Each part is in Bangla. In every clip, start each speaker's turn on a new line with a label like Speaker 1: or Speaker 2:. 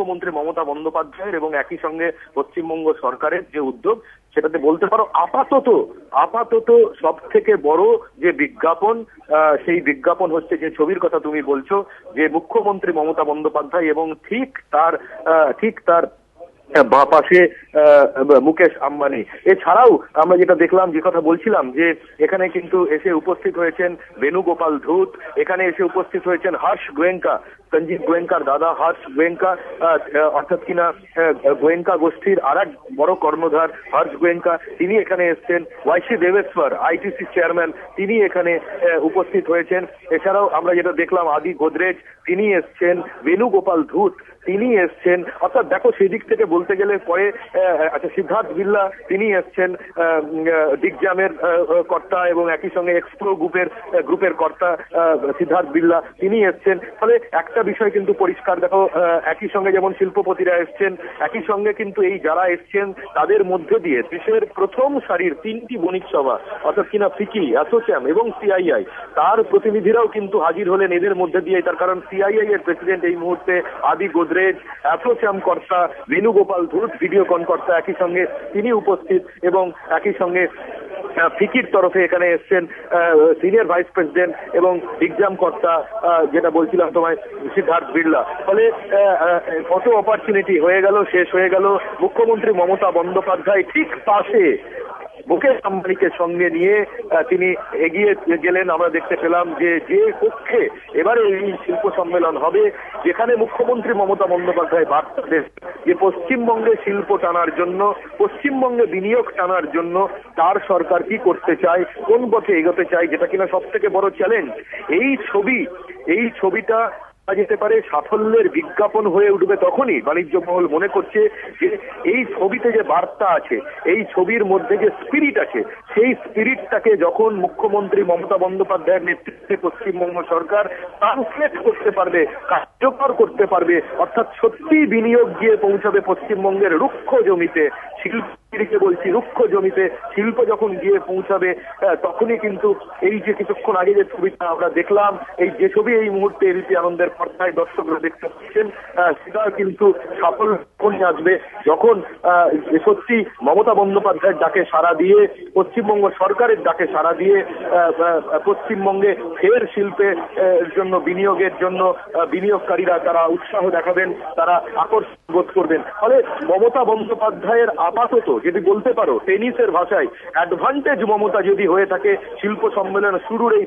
Speaker 1: মুখ্যমন্ত্রী মমতা বন্দ্যোপাধ্যায়ের এবং একই সঙ্গে পশ্চিমবঙ্গ সরকারের যে উদ্যোগ, সেটাতে বলতে পারো আপাতত সব থেকে বড় যে বিজ্ঞাপন, সেই বিজ্ঞাপন হচ্ছে যে ছবির কথা তুমি বলছো, যে মুখ্যমন্ত্রী মমতা বন্দ্যোপাধ্যায় এবং ঠিক তার বাঁ পাশে মুকেশ আম্বানি। এছাড়াও আমরা যেটা দেখলাম, যে কথা বলছিলাম, যে এখানে কিন্তু এসে উপস্থিত হয়েছেন বেণুগোপাল ধূত, এখানে এসে উপস্থিত হয়েছেন হর্ষ গোয়েঙ্কা, সঞ্জীব গোয়েঙ্কার দাদা হর্ষ গোয়েঙ্কা, অর্থাৎ কিনা গোয়েঙ্কা গোষ্ঠীর আর এক বড় কর্ণধার হর্ষ গোয়েঙ্কা, তিনি এখানে এসছেন। ওয়াইসি দেবেশ্বর, আইটিসি চেয়ারম্যান, তিনি এখানে উপস্থিত হয়েছেন। এছাড়াও আমরা যেটা দেখলাম, আদি গোদরেজ তিনি এসছেন, বেণুগোপাল ধূত তিনি এসছেন। অর্থাৎ দেখো, সেদিক থেকে বলতে গেলে পরে সিদ্ধার্থ বিল্লা তিনি এসছেন, ডিগজামের কর্তা এবং একই সঙ্গে এক্সপ্লো গ্রুপের কর্তা সিদ্ধার্থ বিল্লা তিনি এসছেন। ফলে একটা বিষয় কিন্তু পরিষ্কার, দেখো, একই সঙ্গে যেমন শিল্পপতিরা এসছেন, একই সঙ্গে কিন্তু এই যারা এসছেন তাদের মধ্যে দিয়ে দেশের প্রথম সারির 3টি বণিক সভা, অর্থাৎ কিনা ফিকি, অ্যাসোচ্যাম এবং সিআইআই, তার প্রতিনিধিরাও কিন্তু হাজির হলেন এদের মধ্যে দিয়ে। তার কারণ সিআইআই এর প্রেসিডেন্ট এই মুহূর্তে আদি গোদরেজ, অ্যাসোচ্যাম কর্তা বেণুগোপাল ধূত, ভিডিওকন কর্তা একই সঙ্গে তিনি উপস্থিত, এবং একই সঙ্গে ফিকির তরফে এখানে এসছেন সিনিয়র ভাইস প্রেসিডেন্ট এবং এক্সাম কর্তা, যেটা বলছিলাম তোমায়, সিদ্ধার্থ বিড়লা। ফলে কত অপরচুনিটি হয়ে গেল, শেষ হয়ে গেল। মুখ্যমন্ত্রী মমতা বন্দ্যোপাধ্যায় ঠিক পাশে মুকেশ আম্বানিকে সঙ্গে নিয়ে তিনি এগিয়ে গেলেন। আমরা দেখতে পেলাম যে কক্ষে এবারে এই শিল্প সম্মেলন হবে, যেখানে মুখ্যমন্ত্রী মমতা বন্দ্যোপাধ্যায় বার্তা দেন যে পশ্চিমবঙ্গে শিল্প টানার জন্য, পশ্চিমবঙ্গে বিনিয়োগ টানার জন্য তার সরকার কি করতে চায়, কোন পথে এগোতে চায়, যেটা কিনা সব থেকে বড় চ্যালেঞ্জ। এই ছবিটা যেতে পারে সাফল্যের বিজ্ঞাপন হয়ে উঠবে তখনই বাণিজ্য মহল মনে করছে যে এই ছবিতে যে বার্তা আছে, এই ছবির মধ্যে যে স্পিরিট আছে, সেই স্পিরিটটাকে যখন মুখ্যমন্ত্রী মমতা বন্দ্যোপাধ্যায়ের নেতৃত্বে পশ্চিমবঙ্গ সরকার ট্রান্সলেট করতে পারবে, কার্যকর করতে পারবে, অর্থাৎ সত্যি বিনিয়োগ গিয়ে পৌঁছাবে পশ্চিমবঙ্গের রুক্ষ জমিতে, শিল্পীকে বলছি, রুক্ষ জমিতে শিল্প যখন গিয়ে পৌঁছাবে, তখনই কিন্তু এই যে কিছুক্ষণ আগে যে ছবিটা আমরা দেখলাম, এই যে ছবি এই মুহূর্তে এবিপি আনন্দের পর্দায় দর্শকরা দেখতে পাচ্ছেন, সেটা কিন্তু সাফল্য আসবে যখন সত্যি মমতা বন্দ্যোপাধ্যায়ের ডাকে সাড়া দিয়ে, পশ্চিমবঙ্গ সরকারের ডাকে সাড়া দিয়ে পশ্চিমবঙ্গে ফের শিল্পের জন্য, বিনিয়োগের জন্য বিনিয়োগকারীরা তারা উৎসাহ দেখাবেন, তারা আকর্ষণ বোধ করবেন। ফলে মমতা বন্দ্যোপাধ্যায়ের আপাতত যদি বলতে পারো টেনিসের ভাষায় অ্যাডভান্টেজ মমতা যদি হয়ে থাকে শিল্প সম্মেলন শুরুর এই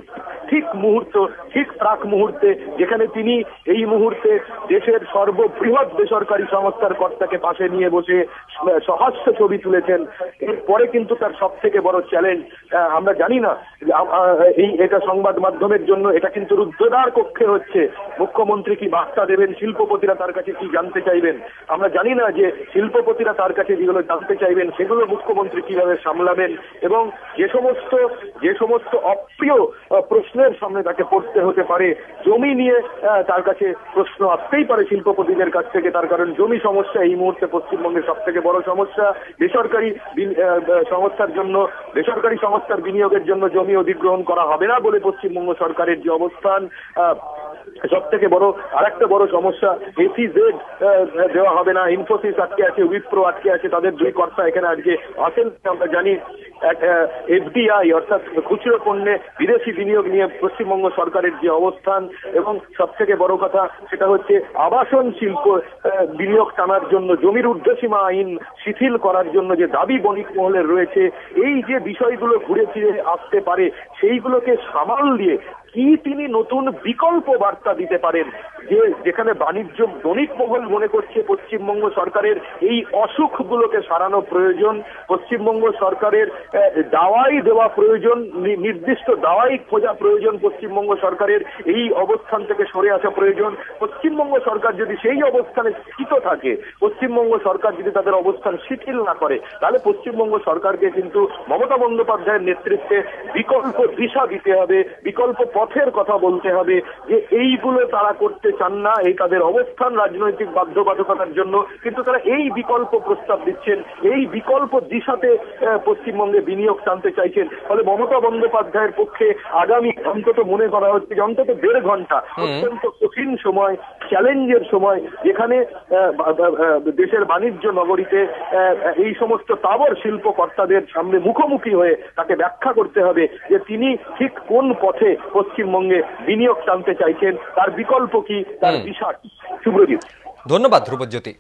Speaker 1: ঠিক প্রাক মুহূর্তে, যেখানে তিনি এই মুহূর্তে দেশের সর্ববৃহৎ বেসরকারি সংস্থার কর্তাকে পাশে নিয়ে বসে সহাস্য ছবি তুলেছেন। এরপরে কিন্তু তার সব থেকে বড় চ্যালেঞ্জ, আমরা জানি না এটা সংবাদ মাধ্যমের জন্য এটা কিন্তু রুদ্ধদ্বার কক্ষে হচ্ছে, মুখ্যমন্ত্রী কি বার্তা দেবেন, শিল্পপতিরা তার কাছে কি জানতে চাইবেন, আমরা জানি না যে শিল্পপতিরা তার কাছে যেগুলো জানতে চাইবেন সেগুলো মুখ্যমন্ত্রী কিভাবে সামলাবেন, এবং যে সমস্ত অপ্রিয় প্রশ্নের সামনে তাকে পড়তে হতে পারে। জমি নিয়ে তার কাছে প্রশ্ন আসতেই পারে শিল্পপতিদের কাছ থেকে, তার কারণ জমি সমস্যা এই মুহূর্তে পশ্চিমবঙ্গের সব থেকে বড় সমস্যা। বেসরকারি সংস্থার বিনিয়োগের জন্য জমি অধিগ্রহণ করা হবে না বলে পশ্চিমবঙ্গ সরকারের যে অবস্থান, সব থেকে বড় আরেকটা বড় সমস্যা, এসিজেড দেওয়া হবে না, ইনফোসিস আটকে আছে, উইপ্রো আটকে আছে, তাদের দুই কর্তা এখানে আজকে আসেন। আমরা জানি এফডিআই অর্থাৎ খুচরো পণ্যে বিদেশি বিনিয়োগ নিয়ে পশ্চিমবঙ্গ সরকারের যে অবস্থান, এবং সব থেকে বড় কথা সেটা হচ্ছে আবাসন শিল্প বিনিয়োগ টানার জন্য জমির ঊর্ধ্বসীমা আইন শিথিল করার জন্য যে দাবি বণিক মহলের রয়েছে। এই যে বিষয়গুলো ঘুরে ফিরে আসতে পারে, সেইগুলোকে সামাল দিয়ে কি তিনি নতুন বিকল্প বার্তা দিতে পারেন, যেখানে বাণিজ্য বণিক মহল মনে করছে পশ্চিমবঙ্গ সরকারের এই অসুখগুলোকে সারানো প্রয়োজন, পশ্চিমবঙ্গ সরকারের দাওয়াই দেওয়া প্রয়োজন, নির্দিষ্ট দাওয়াই খোঁজা প্রয়োজন, পশ্চিমবঙ্গ সরকারের এই অবস্থান থেকে সরে আসা প্রয়োজন। পশ্চিমবঙ্গ সরকার যদি সেই অবস্থানে স্থিত থাকে, পশ্চিমবঙ্গ সরকার যদি তাদের অবস্থান শিথিল না করে, তাহলে পশ্চিমবঙ্গ সরকারকে কিন্তু মমতা বন্দ্যোপাধ্যায়ের নেতৃত্বে বিকল্প দিশা দিতে হবে, বিকল্প পথের কথা বলতে হবে যে এইগুলো তারা করতে চান না, এই তাদের অবস্থান রাজনৈতিক বাধ্যবাধকতার জন্য, কিন্তু তারা এই বিকল্প প্রস্তাব দিচ্ছেন, এই বিকল্প দিশাতে পশ্চিমবঙ্গে বিনিয়োগ টানতে চাইছেন। ফলে মমতা বন্দ্যোপাধ্যায়ের পক্ষে আগামী অন্তত মনে করা হচ্ছে যে অন্তত 1.5 ঘন্টা অত্যন্ত কঠিন সময়, চ্যালেঞ্জের সময়, যেখানে দেশের বাণিজ্য নগরীতে এই সমস্ত তাবর শিল্পকর্তাদের সামনে মুখোমুখি হয়ে তাকে ব্যাখ্যা করতে হবে যে তিনি ঠিক কোন পথে পশ্চিমবঙ্গে বিনিয়োগ টানতে চাইছেন, তার বিকল্প কি, তার দিশা। সুব্রজিৎ,
Speaker 2: ধন্যবাদ ধ্রুবজ্যোতি।